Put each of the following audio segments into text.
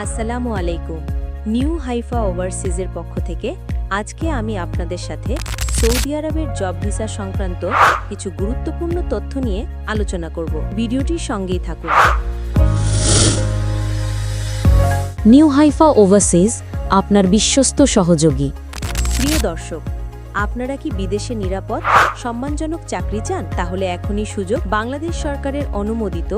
আসসালামু আলাইকুম। New Haifa ওভারসিজের পক্ষ থেকে আজকে আমি আপনাদের সাথে সৌদি আরবের জব ভিসা সংক্রান্ত কিছু গুরুত্বপূর্ণ তথ্য নিয়ে আলোচনা করব। ভিডিওটির সঙ্গেই থাকুন। নিউ হাইফা ওভারসিজ আপনার বিশ্বস্ত সহযোগী। প্রিয় দর্শক, আপনারা কি বিদেশে নিরাপদ সম্মানজনক চাকরি চান? তাহলে এখনই সুযোগ। বাংলাদেশ সরকারের অনুমোদিত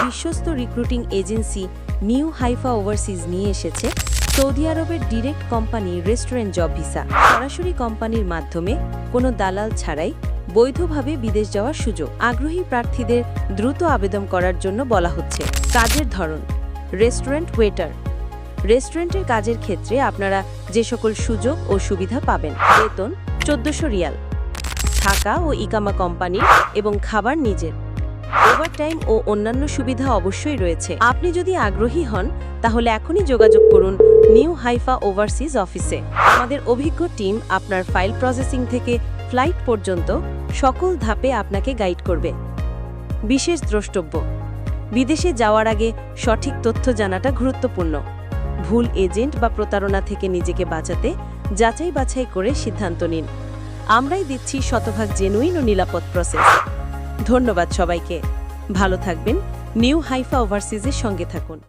বিশ্বস্ত recruiting agency new Haifa overseas নিয়ে এসেছে সৌদি আরবের direct company restaurant job visa. সরাসরি কোম্পানির মাধ্যমে কোনো দালাল ছাড়াই বৈধভাবে বিদেশ যাওয়ার সুযোগ। আগ্রহী প্রার্থীদের দ্রুত আবেদন করার জন্য বলা হচ্ছে। কাজের ধরন: রেস্টুরেন্ট ওয়েটার। রেস্টুরেন্টের কাজের ক্ষেত্রে আপনারা যে সকল সুযোগ ও সুবিধা পাবেন: বেতন 1400 রিয়াল, থাকা ও ইকামা কোম্পানির এবং খাবার নিজের, ওভারটাইম ও অন্যান্য সুবিধা অবশ্যই রয়েছে। আপনি যদি আগ্রহী হন তাহলে এখনই যোগাযোগ করুন নিউ হাইফা ওভারসিজ অফিসে। আমাদের অভিজ্ঞ টিম আপনার ফাইল প্রসেসিং থেকে ফ্লাইট পর্যন্ত সকল ধাপে আপনাকে গাইড করবে। বিশেষ দ্রষ্টব্য: বিদেশে যাওয়ার আগে সঠিক তথ্য জানাটা গুরুত্বপূর্ণ। ভুল এজেন্ট বা প্রতারণা থেকে নিজেকে বাঁচাতে যাচাই বাছাই করে সিদ্ধান্ত নিন। আমরাই দিচ্ছি শতভাগ জেনুইন ও নিরাপদ প্রসেস। ধন্যবাদ সবাইকে। ভালো থাকবেন। নিউ হাইফা ওভারসিজের সঙ্গে থাকুন।